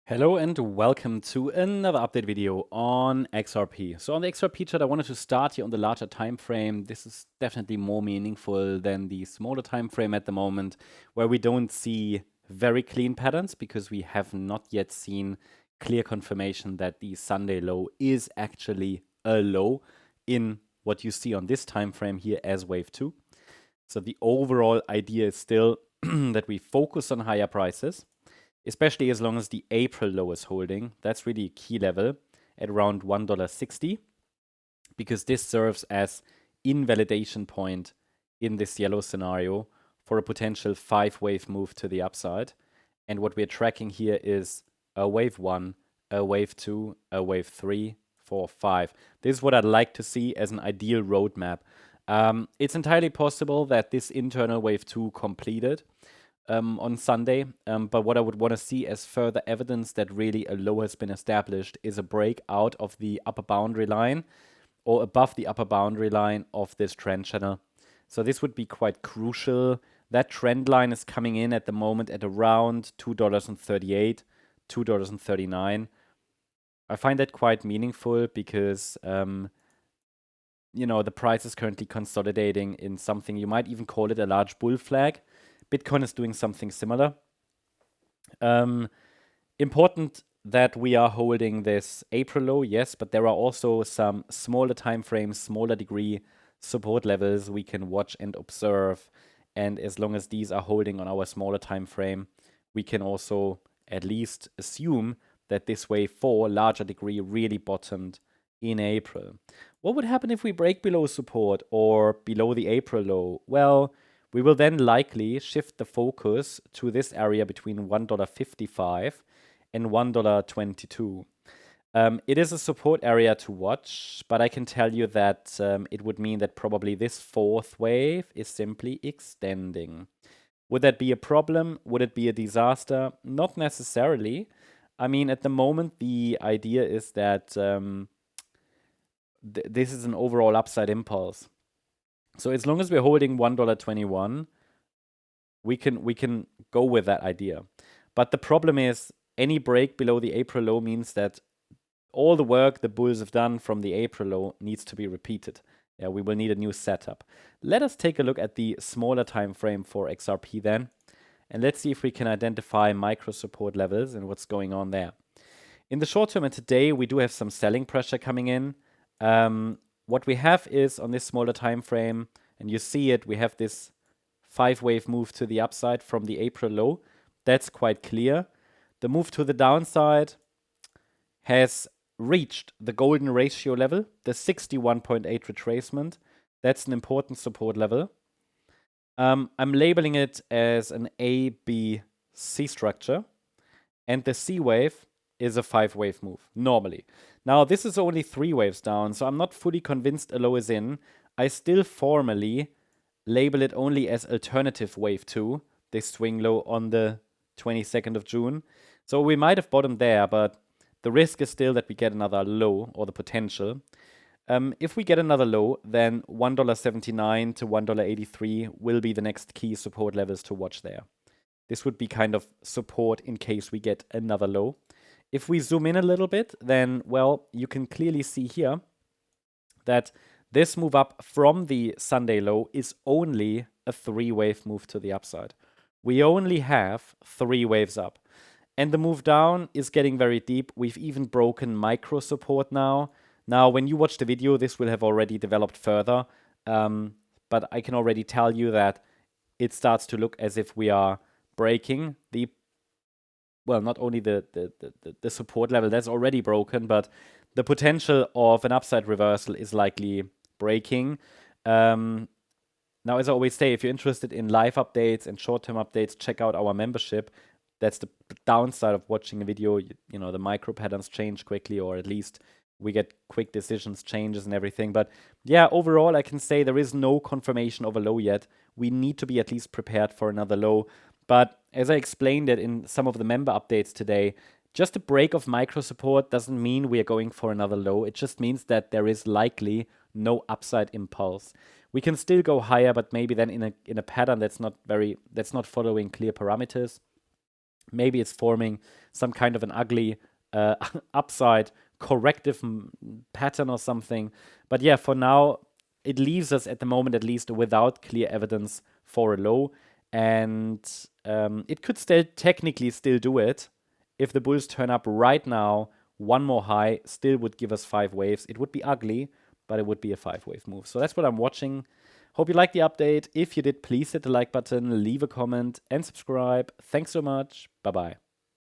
Hello and welcome to another update video on XRP. So on the XRP chart, I wanted to start here on the larger time frame. This is definitely more meaningful than the smaller time frame at the moment, where we don't see very clean patterns because we have not yet seen clear confirmation that the Sunday low is actually a low in what you see on this time frame here as wave 2. So the overall idea is still that we focus on higher prices, especially as long as the April low is holding. That's really a key level at around $1.60, because this serves as invalidation point in this yellow scenario for a potential 5-wave move to the upside. And what we're tracking here is a wave 1, a wave 2, a wave 3, 4, 5. This is what I'd like to see as an ideal roadmap. It's entirely possible that this internal wave 2 completed on Sunday. But what I would want to see as further evidence that really a low has been established is a break out of the upper boundary line or above the upper boundary line of this trend channel. So this would be quite crucial. That trend line is coming in at the moment at around $2.38, $2.39. I find that quite meaningful because the price is currently consolidating in something, you might even call it a large bull flag. Bitcoin is doing something similar. Important that we are holding this April low, yes, but there are also some smaller time frames, smaller degree support levels we can watch and observe. And as long as these are holding on our smaller time frame, we can also at least assume that this wave 4 larger degree really bottomed in April. What would happen if we break below support or below the April low? Well, we will then likely shift the focus to this area between $1.55 and $1.22. It is a support area to watch, but I can tell you that it would mean that probably this fourth wave is simply extending. Would that be a problem? Would it be a disaster? Not necessarily. I mean, at the moment, the idea is that this is an overall upside impulse. So as long as we're holding $1.21, we can go with that idea. But the problem is any break below the April low means that all the work the bulls have done from the April low needs to be repeated. Yeah, we will need a new setup. Let us take a look at the smaller time frame for XRP then, and let's see if we can identify micro support levels and what's going on there. In the short term and today, we do have some selling pressure coming in. What we have is on this smaller time frame, and you see it, we have this 5-wave move to the upside from the April low. That's quite clear. The move to the downside has reached the golden ratio level, the 61.8 retracement. That's an important support level. I'm labeling it as an A, B, C structure, and the C wave is a 5-wave move, normally. Now, this is only 3 waves down, so I'm not fully convinced a low is in. I still formally label it only as alternative wave 2, this swing low on the 22nd of June. So we might have bottomed there, but the risk is still that we get another low, or the potential. If we get another low, then $1.79 to $1.83 will be the next key support levels to watch there. This would be kind of support in case we get another low. If we zoom in a little bit, then, well, you can clearly see here that this move up from the Sunday low is only a 3-wave move to the upside. We only have 3 waves up. And the move down is getting very deep. We've even broken micro support now. Now, when you watch the video, this will have already developed further. But I can already tell you that it starts to look as if we are breaking the, well, not only the support level that's already broken, but the potential of an upside reversal is likely breaking. Now, as I always say, if you're interested in live updates and short-term updates, check out our membership. That's the downside of watching a video. You know, the micro patterns change quickly, or at least we get quick decisions, changes and everything. But yeah, overall, I can say there is no confirmation of a low yet. We need to be at least prepared for another low. But as I explained it in some of the member updates today, just a break of micro support doesn't mean we are going for another low. It just means that there is likely no upside impulse. We can still go higher, but maybe then in a pattern that's not following clear parameters. Maybe it's forming some kind of an ugly upside corrective pattern or something. But yeah, for now, it leaves us at the moment at least without clear evidence for a low. And it could still technically still do it. If the bulls turn up right now, one more high still would give us 5 waves. It would be ugly, but it would be a 5-wave move. So that's what I'm watching. Hope you liked the update. If you did, please hit the like button, leave a comment, and subscribe. Thanks so much. Bye-bye.